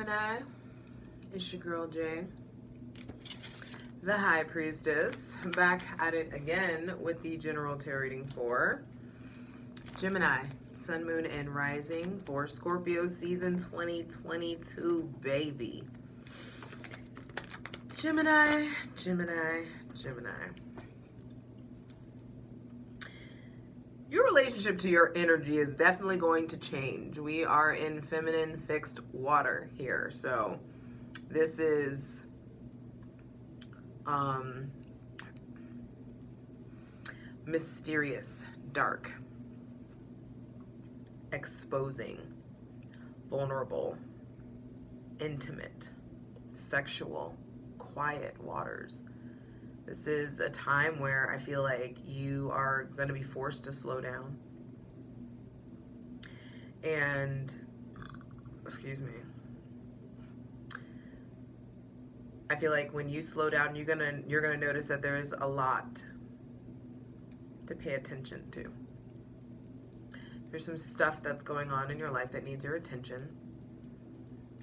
Gemini, it's your girl Jay, the High Priestess, back at it again with the general tarot reading for Gemini, Sun, Moon, and Rising for Scorpio season 2022, baby. Gemini, Gemini, Gemini. Your relationship to your energy is definitely going to change. We are in feminine fixed water here. So this is mysterious, dark, exposing, vulnerable, intimate, sexual, quiet waters. This is a time where I feel like you are going to be forced to slow down. And, excuse me, I feel like when you slow down, you're gonna notice that there is a lot to pay attention to. There's some stuff that's going on in your life that needs your attention.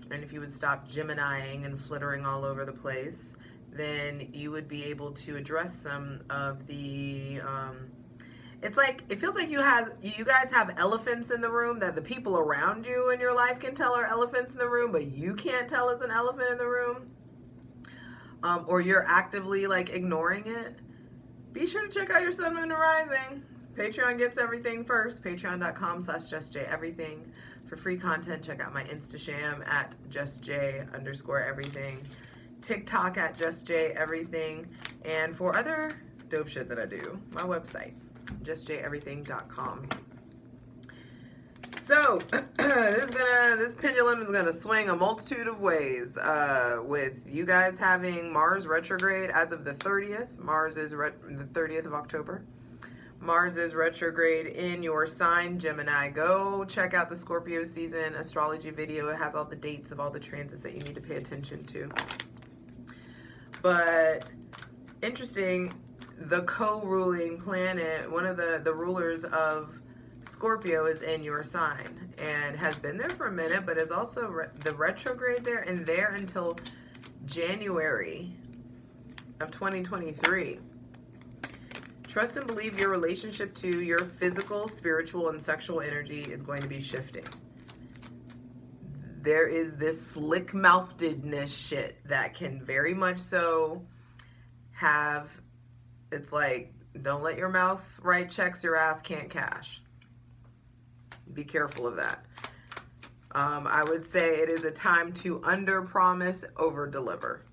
And if you would stop Geminiing and flittering all over the place, then you would be able to address some of the it feels like you guys have elephants in the room that the people around you in your life can tell are elephants in the room, but you can't tell it's an elephant in the room, or you're actively like ignoring it. Be sure to check out your Sun, Moon, and Rising. Patreon gets everything first. Patreon.com/justjeverything for free content. Check out my Instasham at justj_everything. TikTok at justjeverything, and for other dope shit that I do, my website, justjeverything.com. So this pendulum is gonna swing a multitude of ways, with you guys having Mars retrograde as of the 30th. Mars is the 30th of October. Mars is retrograde in your sign, Gemini. Go check out the Scorpio season astrology video. It has all the dates of all the transits that you need to pay attention to. But interesting, the co-ruling planet, one of the rulers of Scorpio is in your sign and has been there for a minute, but is also the retrograde there and there until January of 2023. Trust and believe your relationship to your physical, spiritual, and sexual energy is going to be shifting. There is this slick-mouthedness shit that can very much so have, it's like, don't let your mouth write checks your ass can't cash. Be careful of that. I would say it is a time to under-promise, over-deliver.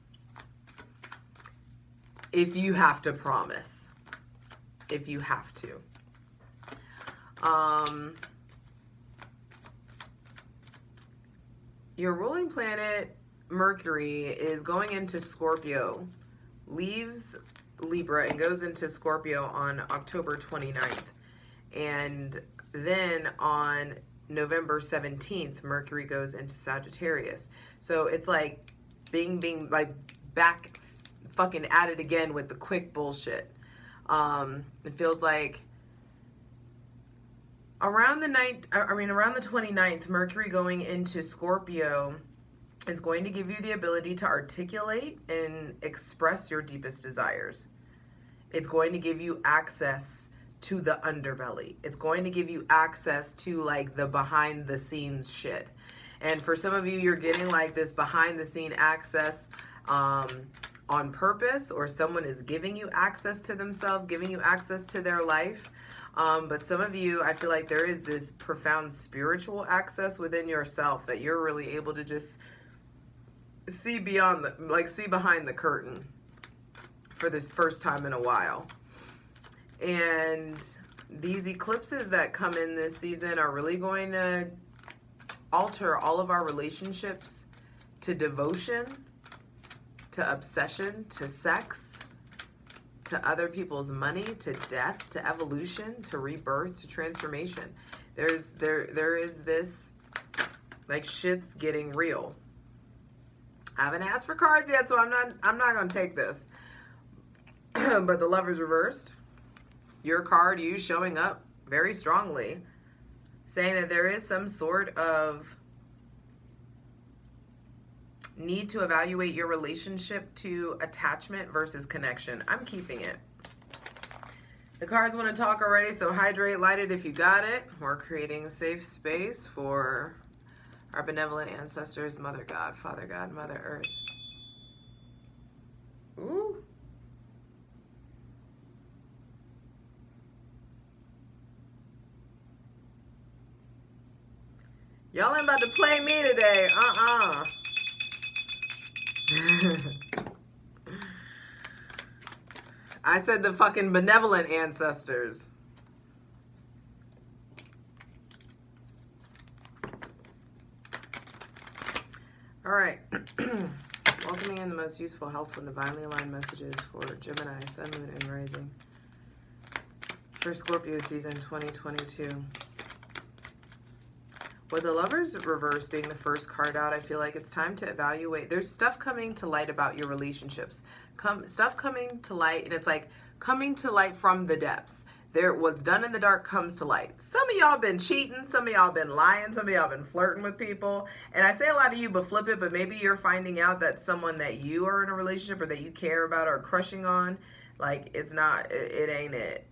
If you have to promise. If you have to. Your ruling planet, Mercury, is going into Scorpio, leaves Libra and goes into Scorpio on October 29th. And then on November 17th, Mercury goes into Sagittarius. So it's like being like back fucking at it again with the quick bullshit. It feels like around the 29th, Mercury going into Scorpio is going to give you the ability to articulate and express your deepest desires. It's going to give you access to the underbelly. It's going to give you access to like the behind the scenes shit. And for some of you, you're getting like this behind the scene access on purpose, or someone is giving you access to themselves, giving you access to their life. But some of you, I feel like there is this profound spiritual access within yourself that you're really able to just see beyond see behind the curtain for this first time in a while. And these eclipses that come in this season are really going to alter all of our relationships to devotion, to obsession, to sex, to other people's money, to death, to evolution, to rebirth, to transformation. There is this, like, shit's getting real. I haven't asked for cards yet, so I'm not gonna take this. But the Lover's reversed. Your card, you showing up very strongly, saying that there is some sort of Need to evaluate your relationship to attachment versus connection. I'm keeping it. The cards want to talk already, so hydrate, light it if you got it. We're creating a safe space for our benevolent ancestors, Mother God, Father God, Mother Earth. Ooh. Y'all ain't about to play me today. I said the fucking benevolent ancestors. All right. Welcoming in the most useful, helpful, and divinely aligned messages for Gemini, Sun, Moon, and Rising for Scorpio season 2022. With the Lovers reverse being the first card out, I feel like it's time to evaluate. There's stuff coming to light about your relationships. Stuff coming to light, and it's like coming to light from the depths. What's done in the dark comes to light. Some of y'all been cheating, some of y'all been lying, some of y'all been flirting with people. And I say a lot of you, but flip it, but maybe you're finding out that someone that you are in a relationship or that you care about or crushing on, like it ain't it.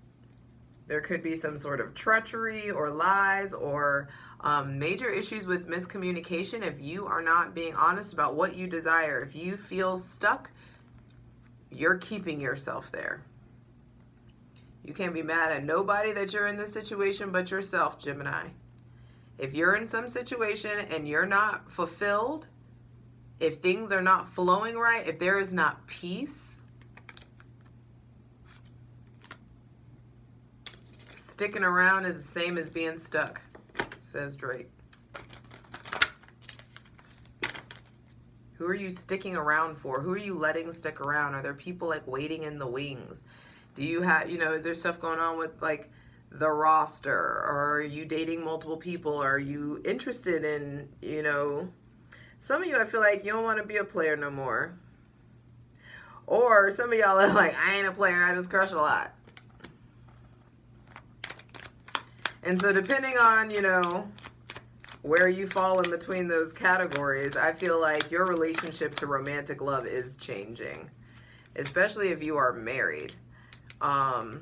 There could be some sort of treachery or lies or major issues with miscommunication if you are not being honest about what you desire. If you feel stuck, you're keeping yourself there. You can't be mad at nobody that you're in this situation but yourself, Gemini. If you're in some situation and you're not fulfilled, if things are not flowing right, if there is not peace, sticking around is the same as being stuck, says Drake. Who are you sticking around for? Who are you letting stick around? Are there people like waiting in the wings? Do you have, is there stuff going on with like the roster? Or are you dating multiple people? Are you interested in, some of you, I feel like you don't want to be a player no more. Or some of y'all are like, I ain't a player, I just crush a lot. And so depending on, where you fall in between those categories, I feel like your relationship to romantic love is changing, especially if you are married. The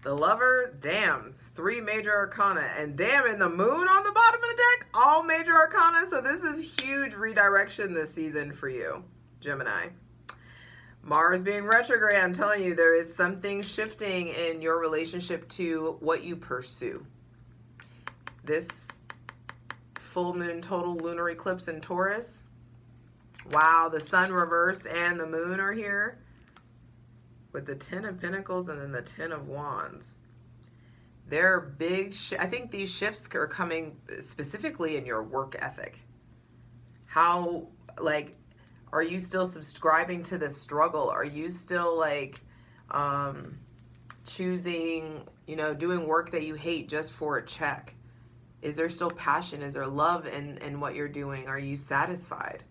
Lover, damn, 3 major arcana, and damn, and the Moon on the bottom of the deck, all major arcana. So this is huge redirection this season for you, Gemini. Mars being retrograde, I'm telling you, there is something shifting in your relationship to what you pursue. This full moon total lunar eclipse in Taurus. Wow, the Sun reversed and the Moon are here with the 10 of Pentacles and then the 10 of Wands. They're big, I think these shifts are coming specifically in your work ethic. How, are you still subscribing to the struggle? Are you still choosing, doing work that you hate just for a check? Is there still passion? Is there love in what you're doing? Are you satisfied?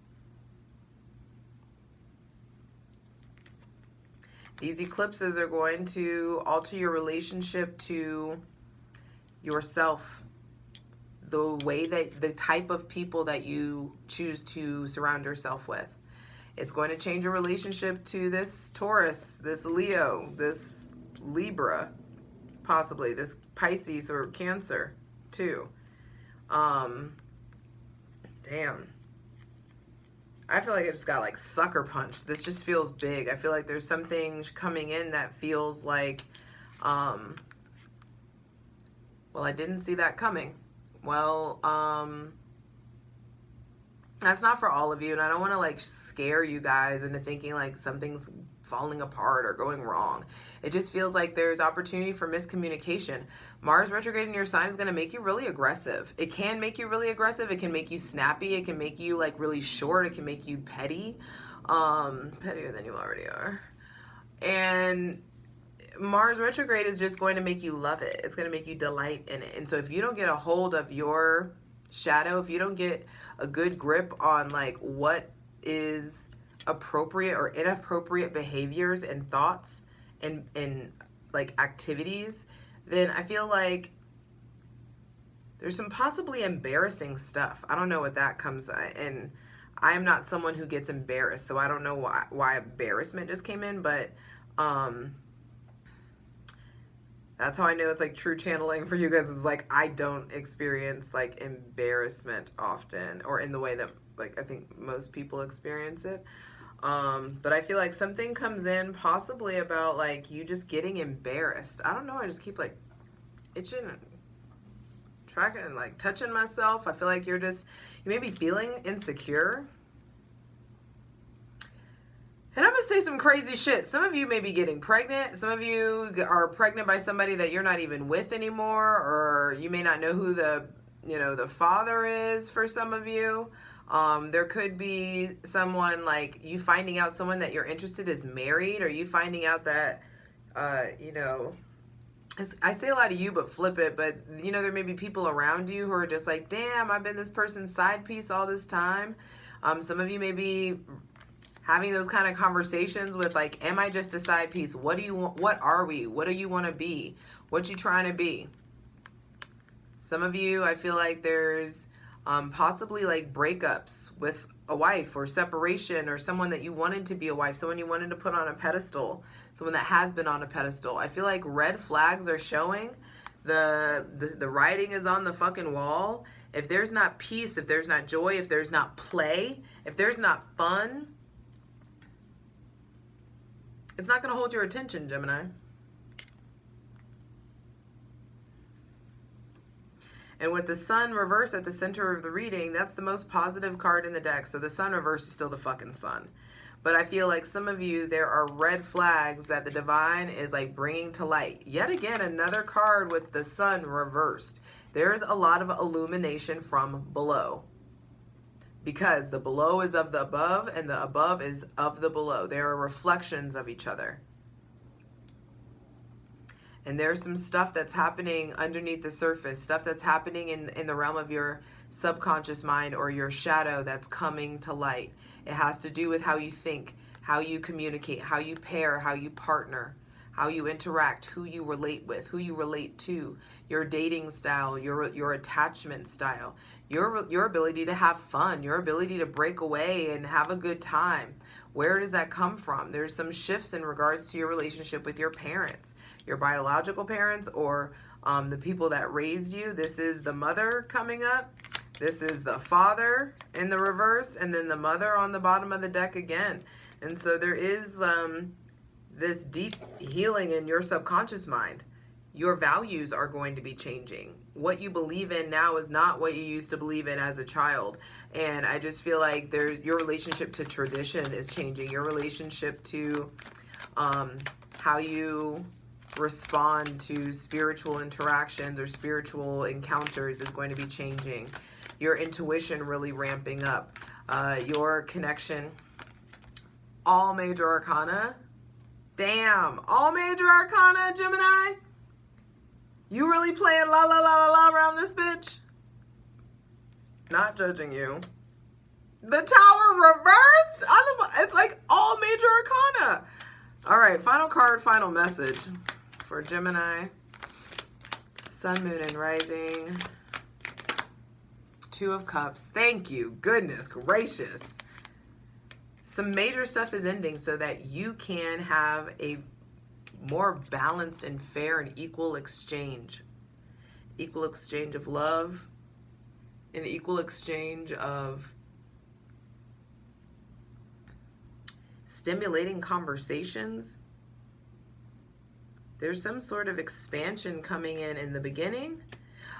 These eclipses are going to alter your relationship to yourself, the type of people that you choose to surround yourself with. It's going to change your relationship to this Taurus, this Leo, this Libra, possibly this Pisces or Cancer too. Damn. I feel like it just got sucker punched. This just feels big. I feel like there's something coming in that feels like, well, I didn't see that coming. Well, that's not for all of you, and I don't want to scare you guys into thinking something's falling apart or going wrong. It just feels like there's opportunity for miscommunication. Mars retrograde in your sign is going to make you really aggressive. It can make you really aggressive. It can make you snappy. It can make you really short. It can make you petty, pettier than you already are. And Mars retrograde is just going to make you love it. It's going to make you delight in it. And so if you don't get a hold of your shadow, if you don't get a good grip on what is appropriate or inappropriate behaviors and thoughts and activities, then I feel like there's some possibly embarrassing stuff. I don't know what that comes in. I am not someone who gets embarrassed, so I don't know why embarrassment just came in, but that's how I know it's like true channeling for you guys. Is like I don't experience like embarrassment often, or in the way that like I think most people experience it. But I feel like something comes in possibly about like you just getting embarrassed. I don't know. I just keep like itching, tracking, and like touching myself. I feel like you may be feeling insecure. And I'm going to say some crazy shit. Some of you may be getting pregnant. Some of you are pregnant by somebody that you're not even with anymore, or you may not know who the father is for some of you. There could be someone like you finding out someone that you're interested is married, or you finding out that, I say a lot of you, but flip it. But, there may be people around you who are just like, damn, I've been this person's side piece all this time. Some of you may be having those kind of conversations with like, am I just a side piece? What do you want? What are we? What do you want to be? What you trying to be? Some of you, I feel like there's possibly like breakups with a wife, or separation, or someone that you wanted to be a wife, someone you wanted to put on a pedestal, someone that has been on a pedestal. I feel like red flags are showing. The writing is on the fucking wall. If there's not peace, if there's not joy, if there's not play, if there's not fun, it's not going to hold your attention, Gemini. And with the sun reverse at the center of the reading, that's the most positive card in the deck. So the sun reverse is still the fucking sun. But I feel like some of you, there are red flags that the divine is like bringing to light. Yet again, another card with the sun reversed. There's a lot of illumination from below. Because the below is of the above and the above is of the below. There are reflections of each other. And there's some stuff that's happening underneath the surface, stuff that's happening in the realm of your subconscious mind or your shadow that's coming to light. It has to do with how you think, how you communicate, how you pair, how you partner, how you interact, who you relate with, who you relate to, your dating style, your attachment style, your ability to have fun, your ability to break away and have a good time. Where does that come from? There's some shifts in regards to your relationship with your parents, your biological parents, or the people that raised you. This is the mother coming up. This is the father in the reverse, and then the mother on the bottom of the deck again. And so there is this deep healing in your subconscious mind. Your values are going to be changing. What you believe in now is not what you used to believe in as a child. And I just feel like your relationship to tradition is changing. Your relationship to how you respond to spiritual interactions or spiritual encounters is going to be changing. Your intuition really ramping up. Your connection. All major arcana. Damn. All major arcana, Gemini. You really playing la la la la la around this bitch? Not judging you. The tower reversed? It's like all major arcana. All right, final card, final message for Gemini. Sun, moon, and rising. Two of Cups. Thank you. Goodness gracious. Some major stuff is ending so that you can have a more balanced and fair and equal exchange. Equal exchange of love. An equal exchange of stimulating conversations. There's some sort of expansion coming in the beginning.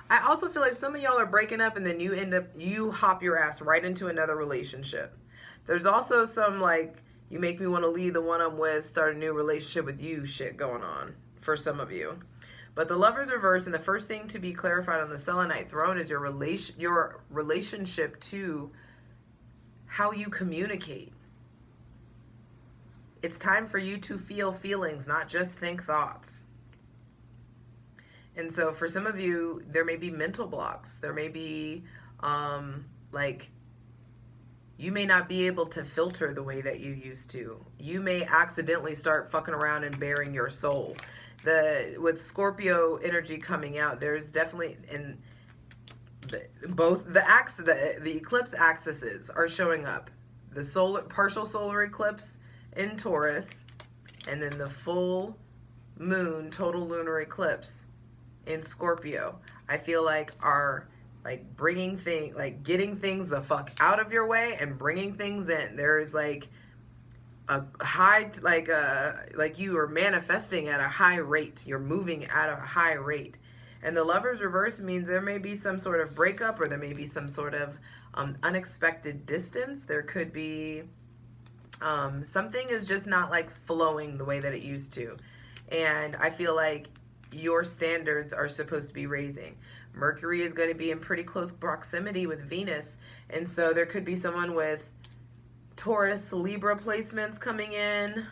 I also feel like some of y'all are breaking up and then you hop your ass right into another relationship. There's also some like, you make me want to leave the one I'm with, start a new relationship with you shit going on for some of you. But the Lover's reverse, and the first thing to be clarified on the Selenite throne is your relationship to how you communicate. It's time for you to feel feelings, not just think thoughts. And so for some of you, there may be mental blocks. There may be like, you may not be able to filter the way that you used to. You may accidentally start fucking around and bearing your soul. With Scorpio energy coming out, there's definitely, and both the eclipse axes are showing up. The partial solar eclipse in Taurus, and then the full moon total lunar eclipse in Scorpio. I feel like are like getting things the fuck out of your way and bringing things in. There is like a high, like you are manifesting at a high rate. You're moving at a high rate. And the Lover's reverse means there may be some sort of breakup, or there may be some sort of unexpected distance. There could be something is just not like flowing the way that it used to. And I feel like your standards are supposed to be raising. Mercury is going to be in pretty close proximity with Venus. And so there could be someone with Taurus, Libra placements coming in,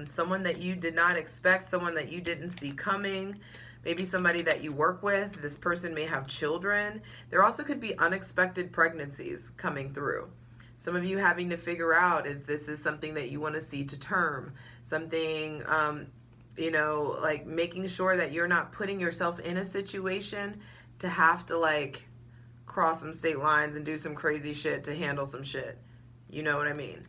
someone that you did not expect, someone that you didn't see coming, maybe somebody that you work with. This person may have children. There also could be unexpected pregnancies coming through. Some of you having to figure out if this is something that you want to see to term, something, like making sure that you're not putting yourself in a situation to have to like cross some state lines and do some crazy shit to handle some shit. You know what I mean?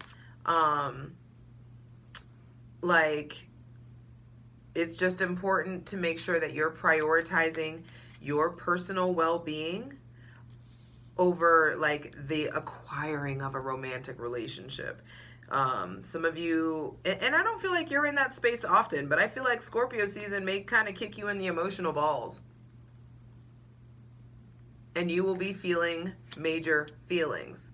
It's just important to make sure that you're prioritizing your personal well-being over like the acquiring of a romantic relationship. Some of you, and I don't feel like you're in that space often, but I feel like Scorpio season may kind of kick you in the emotional balls. And you will be feeling major feelings.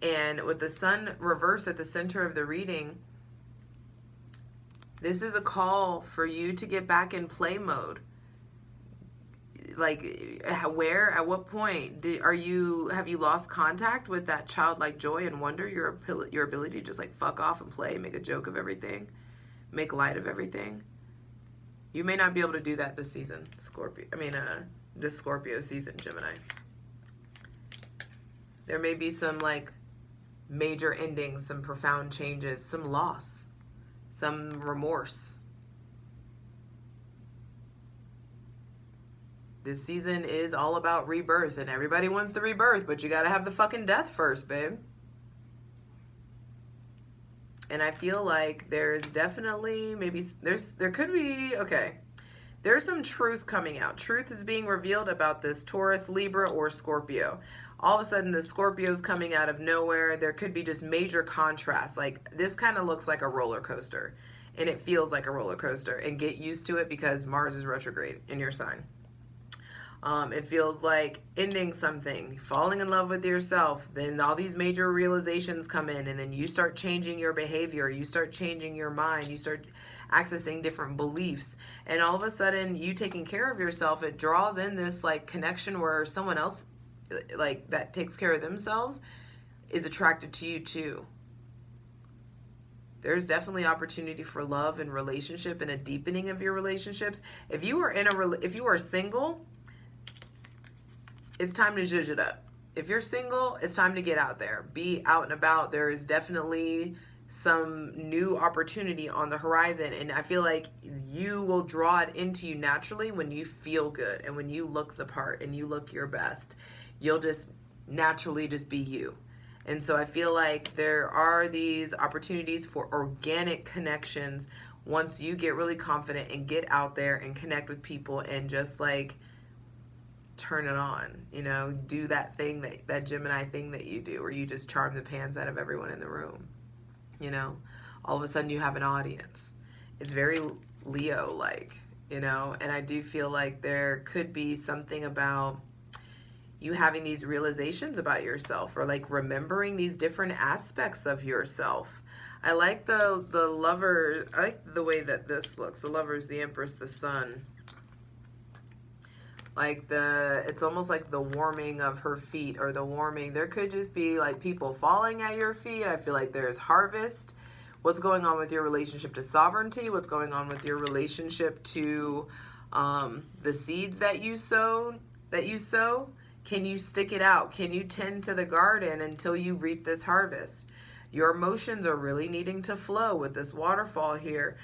And with the sun reversed at the center of the reading, this is a call for you to get back in play mode. Like, where, at what point have you lost contact with that childlike joy and wonder, your ability to just like fuck off and play, make a joke of everything, make light of everything? You may not be able to do that this season, this Scorpio season, Gemini. There may be some like major endings, some profound changes, some loss, some remorse. This season is all about rebirth, and everybody wants the rebirth, but you gotta have the fucking death first, babe. And I feel like there's definitely, there's some truth coming out. Truth is being revealed about this Taurus, Libra, or Scorpio. All of a sudden, the Scorpio's coming out of nowhere. There could be just major contrast. Like, this kind of looks like a roller coaster, and it feels like a roller coaster. And get used to it because Mars is retrograde in your sign. It feels like ending something, falling in love with yourself. Then all these major realizations come in, and then you start changing your behavior. You start changing your mind. You start accessing different beliefs. And all of a sudden, you taking care of yourself, it draws in this like connection where someone else like that takes care of themselves is attracted to you too. There's definitely opportunity for love and relationship and a deepening of your relationships. If you are single, it's time to zhuzh it up. If you're single, it's time to get out there. Be out and about. There is definitely some new opportunity on the horizon, and I feel like you will draw it into you naturally when you feel good and when you look the part and you look your best. You'll just naturally just be you. And so I feel like there are these opportunities for organic connections once you get really confident and get out there and connect with people and just like turn it on, do that thing, that Gemini thing that you do, where you just charm the pants out of everyone in the room. All of a sudden you have an audience. It's very Leo-like, and I do feel like there could be something about you having these realizations about yourself, or like remembering these different aspects of yourself. I like the lover. I like the way that this looks. The Lovers, the Empress, the Sun. Like it's almost like the warming of her feet, or the warming. There could just be like people falling at your feet. I feel like there's harvest. What's going on with your relationship to sovereignty? What's going on with your relationship to the seeds that you sow? Can you stick it out? Can you tend to the garden until you reap this harvest? Your emotions are really needing to flow with this waterfall here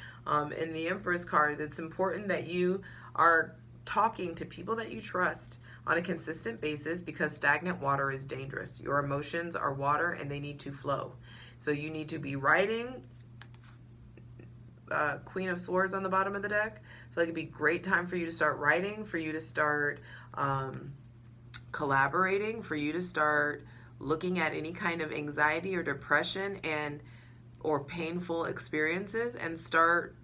in the Empress card. It's important that you are talking to people that you trust, on a consistent basis because stagnant water is dangerous. Your emotions are water and they need to flow. So you need to be writing. Queen of Swords on the bottom of the deck. I feel like it'd be a great time for you to start writing, for you to start collaborating, for you to start looking at any kind of anxiety or depression or painful experiences and start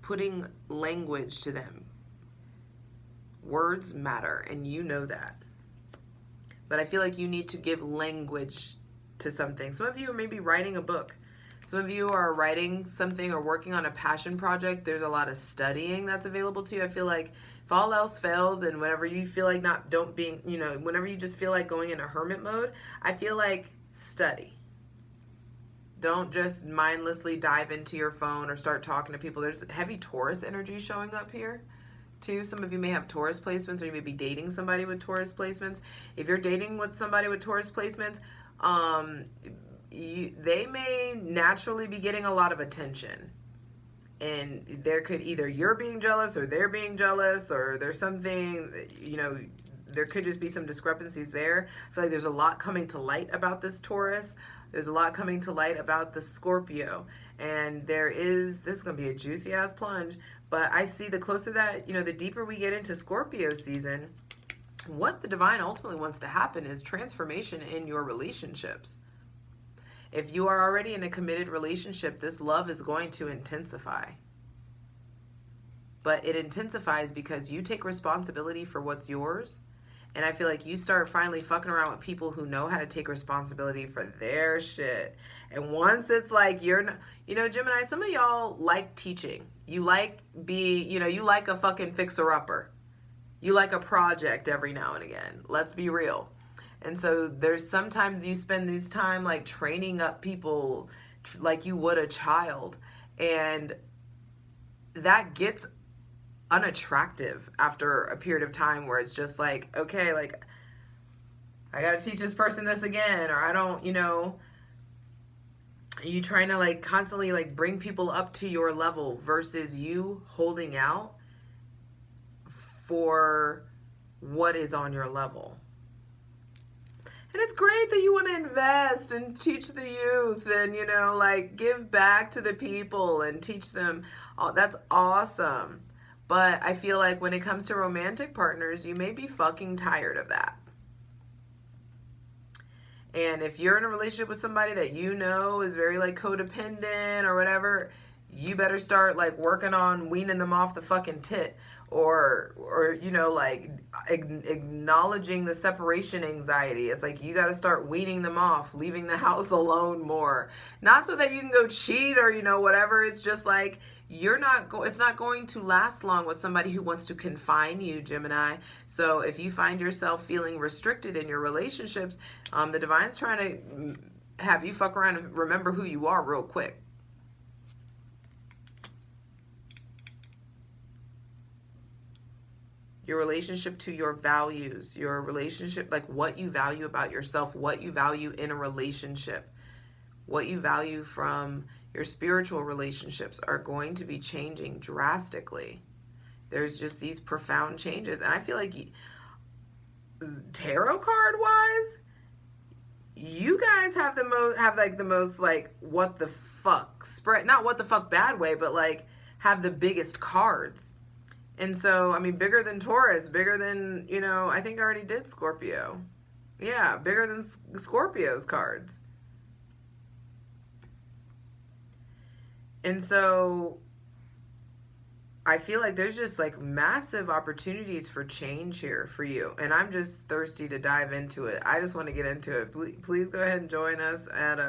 putting language to them. Words matter, and you know that. But I feel like you need to give language to something. Some of you are maybe writing a book. Some of you are writing something or working on a passion project. There's a lot of studying that's available to you. I feel like if all else fails and whenever you feel like whenever you just feel like going in a hermit mode, I feel like study. Don't just mindlessly dive into your phone or start talking to people. There's heavy Taurus energy showing up here too. Some of you may have Taurus placements, or you may be dating somebody with Taurus placements. If you're dating with somebody with Taurus placements, they may naturally be getting a lot of attention, and there could either you're being jealous or they're being jealous, or there's something, there could just be some discrepancies there. I feel like there's a lot coming to light about this Taurus. There's a lot coming to light about the Scorpio, and this is going to be a juicy ass plunge, but I see the closer that, the deeper we get into Scorpio season, what the divine ultimately wants to happen is transformation in your relationships. If you are already in a committed relationship, this love is going to intensify. But it intensifies because you take responsibility for what's yours. And I feel like you start finally fucking around with people who know how to take responsibility for their shit. And once it's like Gemini, some of y'all like teaching. You like you like a fucking fixer-upper. You like a project every now and again. Let's be real. And so there's sometimes you spend this time like training up people like you would a child. And that gets unattractive after a period of time where it's just like, okay, like I got to teach this person this again, or I don't, you trying to like constantly like bring people up to your level versus you holding out for what is on your level. And it's great that you want to invest and teach the youth and, like give back to the people and teach them. Oh, that's awesome. But I feel like when it comes to romantic partners, you may be fucking tired of that. And if you're in a relationship with somebody that is very like codependent or whatever, you better start like working on weaning them off the fucking tit, or like acknowledging the separation anxiety. It's like you got to start weaning them off, leaving the house alone more. Not so that you can go cheat or whatever. It's just like it's not going to last long with somebody who wants to confine you, Gemini. So if you find yourself feeling restricted in your relationships, the divine's trying to have you fuck around and remember who you are real quick. Your relationship to your values, your relationship, like what you value about yourself, what you value in a relationship, what you value from your spiritual relationships are going to be changing drastically. There's just these profound changes. And I feel like tarot card wise, you guys have the most what the fuck spread, not what the fuck bad way, but like have the biggest cards. And so, I mean, bigger than Taurus, bigger than, I think I already did Scorpio. Yeah, bigger than Scorpio's cards. And so I feel like there's just like massive opportunities for change here for you. And I'm just thirsty to dive into it. I just want to get into it. Please go ahead and join us at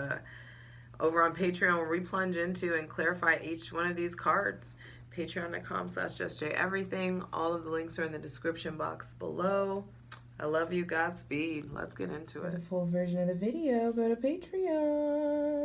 over on Patreon, where we plunge into and clarify each one of these cards. Patreon.com/justjeverything. All of the links are in the description box below. I love you. Godspeed. Let's get into it. For the full version of the video, go to Patreon.